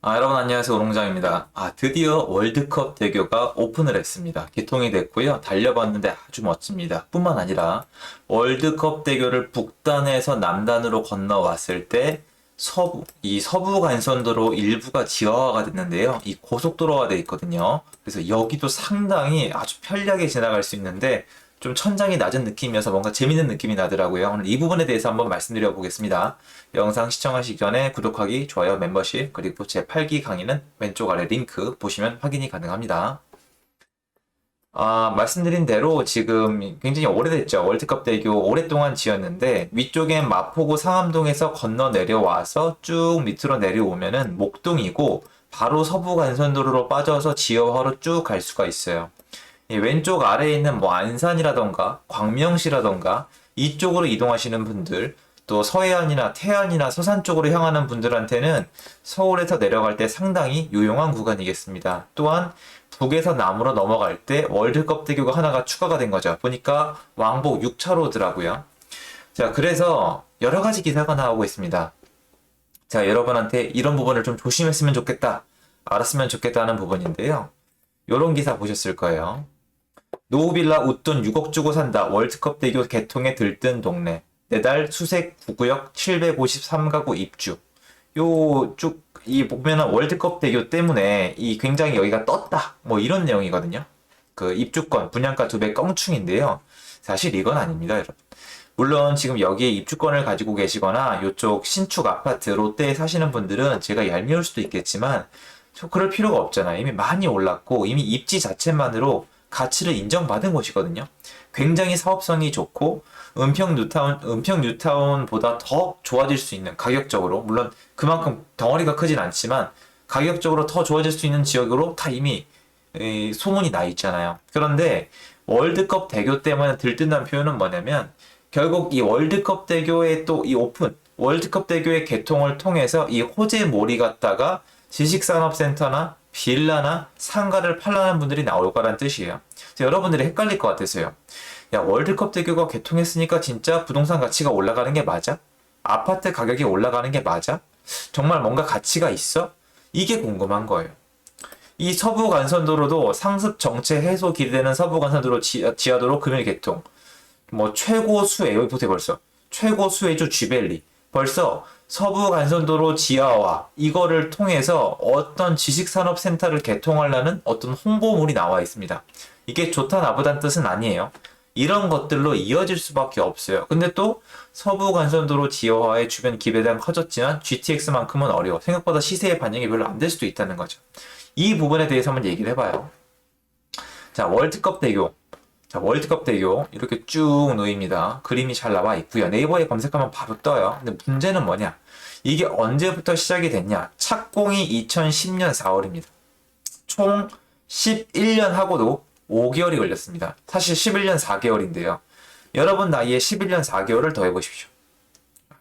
여러분 안녕하세요. 오롱장입니다. 드디어 월드컵 대교가 오픈을 했습니다. 개통이 됐고요. 달려봤는데 아주 멋집니다. 뿐만 아니라 월드컵 대교를 북단에서 남단으로 건너왔을 때 이 서부 간선도로 일부가 지하화가 됐는데요. 이 고속도로가 돼 있거든요. 그래서 여기도 상당히 아주 편리하게 지나갈 수 있는데 좀 천장이 낮은 느낌이어서 뭔가 재밌는 느낌이 나더라고요. 오늘 이 부분에 대해서 한번 말씀드려 보겠습니다. 영상 시청하시기 전에 구독하기, 좋아요, 멤버십, 그리고 제 8기 강의는 왼쪽 아래 링크 보시면 확인이 가능합니다. 말씀드린 대로 지금 굉장히 오래됐죠. 월드컵 대교 오랫동안 지었는데 위쪽엔 마포구 상암동에서 건너 내려와서 쭉 밑으로 내려오면은 목동이고 바로 서부 간선도로로 빠져서 지하화로 쭉 갈 수가 있어요. 이 왼쪽 아래에 있는 뭐 안산이라던가 광명시라던가 이쪽으로 이동하시는 분들 또 서해안이나 태안이나 서산 쪽으로 향하는 분들한테는 서울에서 내려갈 때 상당히 유용한 구간이겠습니다. 또한 북에서 남으로 넘어갈 때 월드컵 대교가 하나가 추가가 된 거죠. 보니까 왕복 6차로더라고요. 자, 그래서 여러 가지 기사가 나오고 있습니다. 자, 여러분한테 이런 부분을 좀 조심했으면 좋겠다, 알았으면 좋겠다는 부분인데요. 요런 기사 보셨을 거예요. 노후빌라 웃돈 6억 주고 산다. 월드컵 대교 개통에 들뜬 동네. 내달 수색 9구역 753가구 입주. 요 쭉 이 보면은 월드컵 대교 때문에 이 굉장히 여기가 떴다. 뭐 이런 내용이거든요. 그 입주권 분양가 2배 껑충인데요. 사실 이건 아닙니다, 여러분. 물론 지금 여기에 입주권을 가지고 계시거나 요쪽 신축 아파트 롯데에 사시는 분들은 제가 얄미울 수도 있겠지만 그럴 필요가 없잖아요. 이미 많이 올랐고 이미 입지 자체만으로 가치를 인정받은 곳이거든요. 굉장히 사업성이 좋고 은평 뉴타운보다 더 좋아질 수 있는 가격적으로, 물론 그만큼 덩어리가 크진 않지만 가격적으로 더 좋아질 수 있는 지역으로 다 이미 소문이 나 있잖아요. 그런데 월드컵 대교 때문에 들뜬다는 표현은 뭐냐면 결국 이 월드컵 대교의 또 이 월드컵 대교의 개통을 통해서 이 호재몰이 갖다가 지식산업센터나 빌라나 상가를 팔라는 분들이 나올 거란 뜻이에요. 여러분들이 헷갈릴 것 같아서요. 야, 월드컵 대교가 개통했으니까 진짜 부동산 가치가 올라가는 게 맞아? 아파트 가격이 올라가는 게 맞아? 정말 뭔가 가치가 있어? 이게 궁금한 거예요. 이 서부 간선도로도 상습 정체 해소 기대되는 서부 간선도로 지하도로 금일 개통. 뭐 최고 수혜, 여기 보세요 벌써. 최고 수혜주 쥐벨리. 벌써 서부 간선도로 지하화 이거를 통해서 어떤 지식산업센터를 개통하려는 어떤 홍보물이 나와 있습니다. 이게 좋다 나쁘다는 뜻은 아니에요. 이런 것들로 이어질 수밖에 없어요. 근데 또 서부 간선도로 지하화의 주변 기대가 커졌지만 GTX만큼은 어려워. 생각보다 시세의 반영이 별로 안 될 수도 있다는 거죠. 이 부분에 대해서 한번 얘기를 해봐요. 자, 월드컵 대교. 자, 월드컵 대교 이렇게 쭉 놓입니다. 그림이 잘 나와 있고요. 네이버에 검색하면 바로 떠요. 근데 문제는 뭐냐? 이게 언제부터 시작이 됐냐? 착공이 2010년 4월입니다. 총 11년 하고도 5개월이 걸렸습니다. 사실 11년 4개월인데요. 여러분 나이에 11년 4개월을 더해보십시오.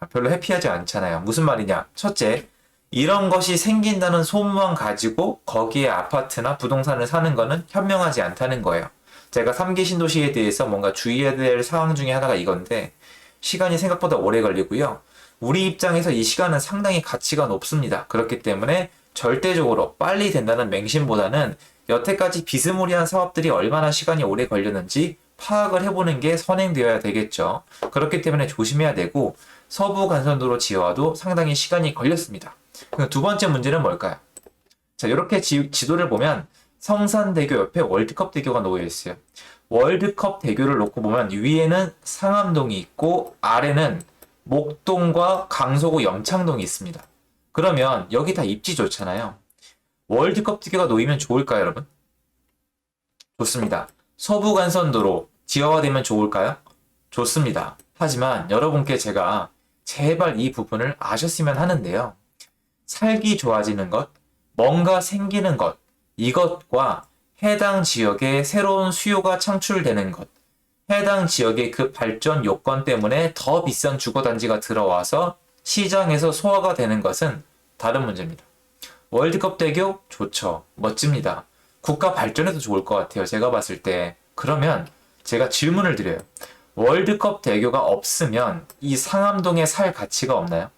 별로 해피하지 않잖아요. 무슨 말이냐? 첫째, 이런 것이 생긴다는 소문만 가지고 거기에 아파트나 부동산을 사는 거는 현명하지 않다는 거예요. 제가 3기 신도시에 대해서 뭔가 주의해야 될 사항 중에 하나가 이건데 시간이 생각보다 오래 걸리고요. 우리 입장에서 이 시간은 상당히 가치가 높습니다. 그렇기 때문에 절대적으로 빨리 된다는 맹심보다는 여태까지 비스무리한 사업들이 얼마나 시간이 오래 걸렸는지 파악을 해보는 게 선행되어야 되겠죠. 그렇기 때문에 조심해야 되고 서부 간선도로 지하화도 상당히 시간이 걸렸습니다. 두 번째 문제는 뭘까요? 자, 이렇게 지도를 보면 성산대교 옆에 월드컵 대교가 놓여 있어요. 월드컵 대교를 놓고 보면 위에는 상암동이 있고 아래는 목동과 강서구 염창동이 있습니다. 그러면 여기 다 입지 좋잖아요. 월드컵 대교가 놓이면 좋을까요, 여러분? 좋습니다. 서부 간선도로 지하화되면 좋을까요? 좋습니다. 하지만 여러분께 제가 제발 이 부분을 아셨으면 하는데요. 살기 좋아지는 것, 뭔가 생기는 것, 이것과 해당 지역에 새로운 수요가 창출되는 것, 해당 지역의 그 발전 요건 때문에 더 비싼 주거단지가 들어와서 시장에서 소화가 되는 것은 다른 문제입니다. 월드컵 대교 좋죠. 멋집니다. 국가 발전에도 좋을 것 같아요. 제가 봤을 때. 그러면 제가 질문을 드려요. 월드컵 대교가 없으면 이 상암동에 살 가치가 없나요?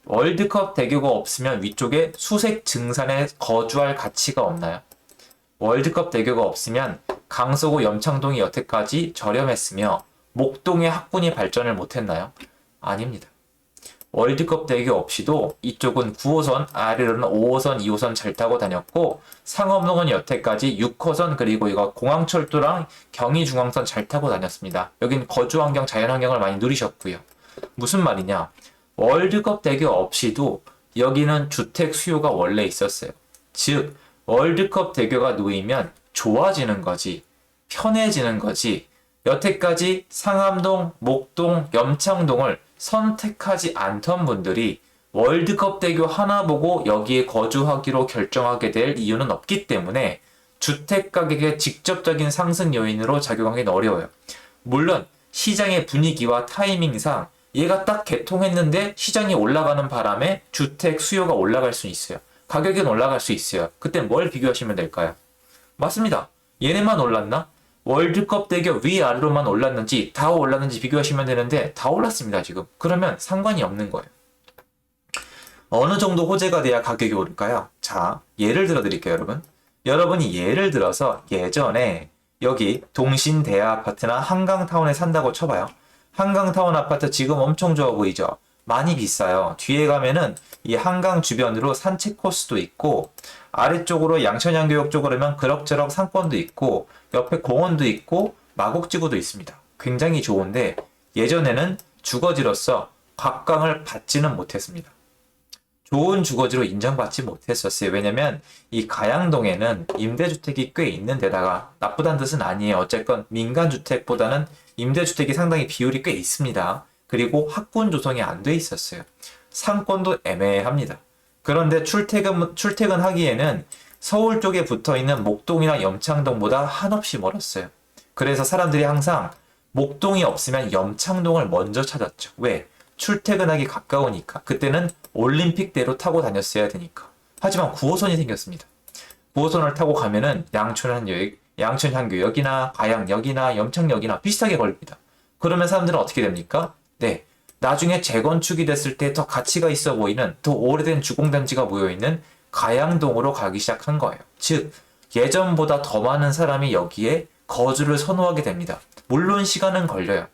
월드컵 대교가 없으면 위쪽에 수색 증산에 거주할 가치가 없나요? 월드컵 대교가 없으면 강서구 염창동이 여태까지 저렴했으며 목동의 학군이 발전을 못했나요? 아닙니다. 월드컵 대교 없이도 이쪽은 9호선, 아래로는 5호선, 2호선 잘 타고 다녔고 상업동은 여태까지 6호선 그리고 이거 공항철도랑 경의중앙선 잘 타고 다녔습니다. 여긴 거주환경, 자연환경을 많이 누리셨고요. 무슨 말이냐? 월드컵 대교 없이도 여기는 주택 수요가 원래 있었어요. 즉 월드컵 대교가 놓이면 좋아지는 거지, 편해지는 거지, 여태까지 상암동, 목동, 염창동을 선택하지 않던 분들이 월드컵 대교 하나 보고 여기에 거주하기로 결정하게 될 이유는 없기 때문에 주택 가격의 직접적인 상승 요인으로 작용하기는 어려워요. 물론 시장의 분위기와 타이밍상 얘가 딱 개통했는데 시장이 올라가는 바람에 주택 수요가 올라갈 수 있어요. 가격은 올라갈 수 있어요. 그때 뭘 비교하시면 될까요? 맞습니다. 얘네만 올랐나? 월드컵 대교 위아래로만 올랐는지 다 올랐는지 비교하시면 되는데 다 올랐습니다 지금. 그러면 상관이 없는 거예요. 어느 정도 호재가 돼야 가격이 오를까요? 자, 예를 들어 드릴게요 여러분. 여러분이 예를 들어서 예전에 여기 동신대야 아파트나 한강타운에 산다고 쳐봐요. 한강타운 아파트 지금 엄청 좋아 보이죠? 많이 비싸요. 뒤에 가면은 이 한강 주변으로 산책 코스도 있고 아래쪽으로 양천향교역 쪽으로면 그럭저럭 상권도 있고 옆에 공원도 있고 마곡지구도 있습니다. 굉장히 좋은데 예전에는 주거지로서 각광을 받지는 못했습니다. 좋은 주거지로 인정받지 못했었어요. 왜냐면 이 가양동에는 임대주택이 꽤 있는 데다가 나쁘다는 뜻은 아니에요. 어쨌건 민간주택보다는 임대주택이 상당히 비율이 꽤 있습니다. 그리고 학군 조성이 안 돼 있었어요. 상권도 애매합니다. 그런데 출퇴근하기에는 서울 쪽에 붙어있는 목동이나 염창동보다 한없이 멀었어요. 그래서 사람들이 항상 목동이 없으면 염창동을 먼저 찾았죠. 왜? 출퇴근하기 가까우니까. 그때는 올림픽대로 타고 다녔어야 되니까. 하지만 9호선이 생겼습니다. 9호선을 타고 가면은 양천향교역이나 가양역이나 염창역이나 비슷하게 걸립니다. 그러면 사람들은 어떻게 됩니까? 네, 나중에 재건축이 됐을 때 더 가치가 있어 보이는 더 오래된 주공단지가 모여있는 가양동으로 가기 시작한 거예요. 즉 예전보다 더 많은 사람이 여기에 거주를 선호하게 됩니다. 물론 시간은 걸려요.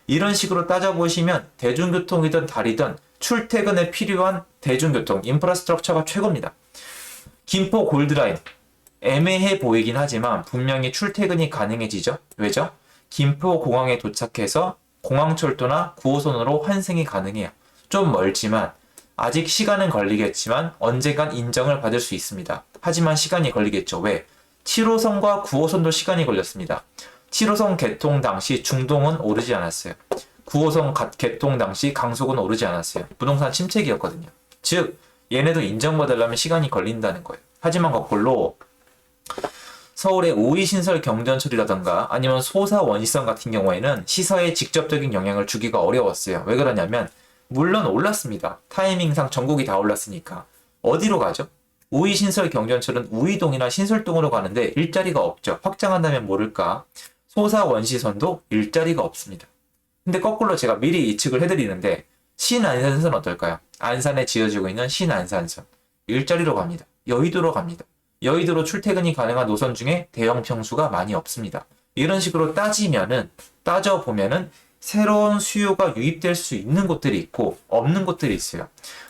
이런 식으로 따져보시면 대중교통이든 다리든 출퇴근에 필요한 대중교통, 인프라스트럭처가 최고입니다. 김포 골드라인 애매해 보이긴 하지만 분명히 출퇴근이 가능해지죠. 왜죠? 김포공항에 도착해서 공항철도나 9호선으로 환승이 가능해요. 좀 멀지만 아직 시간은 걸리겠지만 언젠간 인정을 받을 수 있습니다. 하지만 시간이 걸리겠죠. 왜? 7호선과 9호선도 시간이 걸렸습니다. 7호선 개통 당시 중동은 오르지 않았어요. 9호선 개통 당시 강속은 오르지 않았어요. 부동산 침체기였거든요. 즉 얘네도 인정받으려면 시간이 걸린다는 거예요. 하지만 거꾸로 서울의 우이신설 경전철이라던가 아니면 소사 원시선 같은 경우에는 시사에 직접적인 영향을 주기가 어려웠어요. 왜 그러냐면 물론 올랐습니다. 타이밍상 전국이 다 올랐으니까. 어디로 가죠? 우이신설 경전철은 우이동이나 신설동으로 가는데 일자리가 없죠. 확장한다면 모를까. 소사 원시선도 일자리가 없습니다. 근데 거꾸로 제가 미리 예측을 해드리는데 신안산선 어떨까요? 안산에 지어지고 있는 신안산선. 일자리로 갑니다. 여의도로 갑니다. 여의도로 출퇴근이 가능한 노선 중에 대형 평수가 많이 없습니다. 이런 식으로 따져보면은 새로운 수요가 유입될 수 있는 곳들이 있고 없는 곳들이 있어요.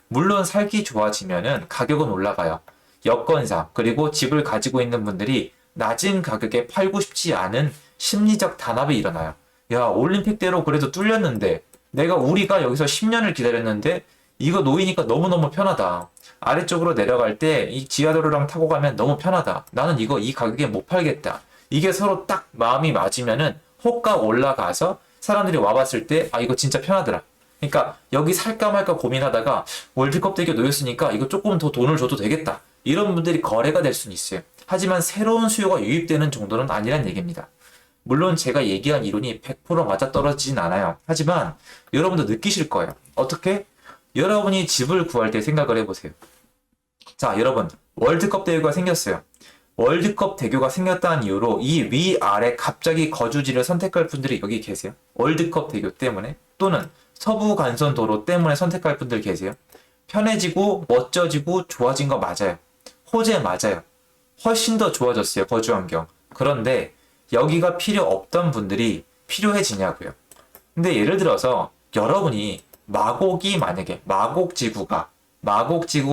물론 살기 좋아지면은 가격은 올라가요. 여건상 그리고 집을 가지고 있는 분들이 낮은 가격에 팔고 싶지 않은 심리적 단합이 일어나요. 야, 올림픽대로 그래도 뚫렸는데 우리가 여기서 10년을 기다렸는데 이거 놓이니까 너무너무 편하다. 아래쪽으로 내려갈 때 이 지하도로랑 타고 가면 너무 편하다. 나는 이 가격에 못 팔겠다. 이게 서로 딱 마음이 맞으면은 호가 올라가서 사람들이 와봤을 때 이거 진짜 편하더라. 그러니까 여기 살까 말까 고민하다가 월드컵 대교 놓였으니까 이거 조금 더 돈을 줘도 되겠다. 이런 분들이 거래가 될 수는 있어요. 하지만 새로운 수요가 유입되는 정도는 아니란 얘기입니다. 물론 제가 얘기한 이론이 100% 맞아떨어지진 않아요. 하지만 여러분도 느끼실 거예요. 어떻게? 여러분이 집을 구할 때 생각을 해보세요. 자, 여러분 월드컵 대교가 생겼어요. 월드컵 대교가 생겼다는 이유로 이 위아래 갑자기 거주지를 선택할 분들이 여기 계세요. 월드컵 대교 때문에 또는 서부 간선도로 때문에 선택할 분들 계세요. 편해지고 멋져지고 좋아진 거 맞아요. 호재 맞아요. 훨씬 더 좋아졌어요, 거주 환경. 그런데 여기가 필요 없던 분들이 필요해지냐고요. 근데 예를 들어서 여러분이 만약에 마곡지구가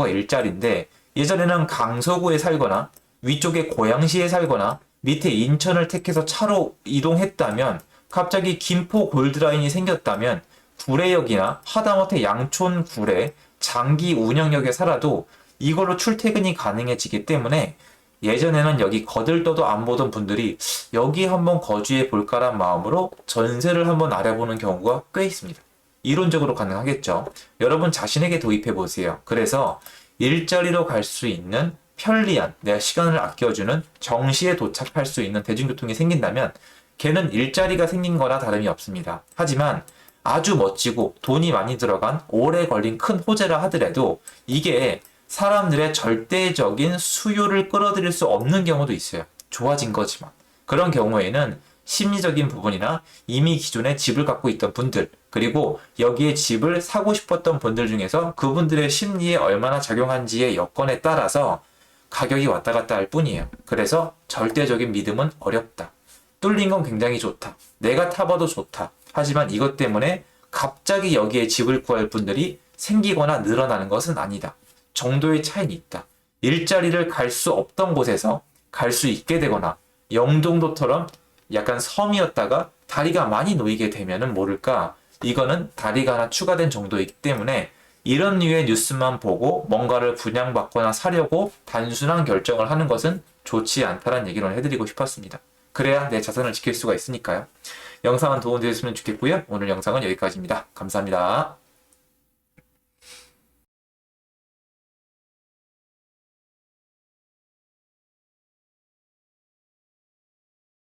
일자리인데 예전에는 강서구에 살거나 위쪽에 고양시에 살거나 밑에 인천을 택해서 차로 이동했다면 갑자기 김포 골드라인이 생겼다면 구례역이나 하다못해 양촌 구례 장기 운영역에 살아도 이걸로 출퇴근이 가능해지기 때문에 예전에는 여기 거들떠도 안 보던 분들이 여기 한번 거주해 볼까란 마음으로 전세를 한번 알아보는 경우가 꽤 있습니다. 이론적으로 가능하겠죠. 여러분 자신에게 도입해 보세요. 그래서 일자리로 갈 수 있는 편리한, 내가 시간을 아껴주는 정시에 도착할 수 있는 대중교통이 생긴다면 걔는 일자리가 생긴 거나 다름이 없습니다. 하지만 아주 멋지고 돈이 많이 들어간 오래 걸린 큰 호재라 하더라도 이게 사람들의 절대적인 수요를 끌어들일 수 없는 경우도 있어요. 좋아진 거지만. 그런 경우에는 심리적인 부분이나 이미 기존에 집을 갖고 있던 분들, 그리고 여기에 집을 사고 싶었던 분들 중에서 그분들의 심리에 얼마나 작용한지의 여건에 따라서 가격이 왔다 갔다 할 뿐이에요. 그래서 절대적인 믿음은 어렵다. 뚫린 건 굉장히 좋다. 내가 타봐도 좋다. 하지만 이것 때문에 갑자기 여기에 집을 구할 분들이 생기거나 늘어나는 것은 아니다. 정도의 차이는 있다. 일자리를 갈 수 없던 곳에서 갈 수 있게 되거나 영종도처럼 약간 섬이었다가 다리가 많이 놓이게 되면은 모를까 이거는 다리가 하나 추가된 정도이기 때문에 이런 류의 뉴스만 보고 뭔가를 분양받거나 사려고 단순한 결정을 하는 것은 좋지 않다는 얘기를 해드리고 싶었습니다. 그래야 내 자산을 지킬 수가 있으니까요. 영상은 도움되셨으면 좋겠고요. 오늘 영상은 여기까지입니다. 감사합니다.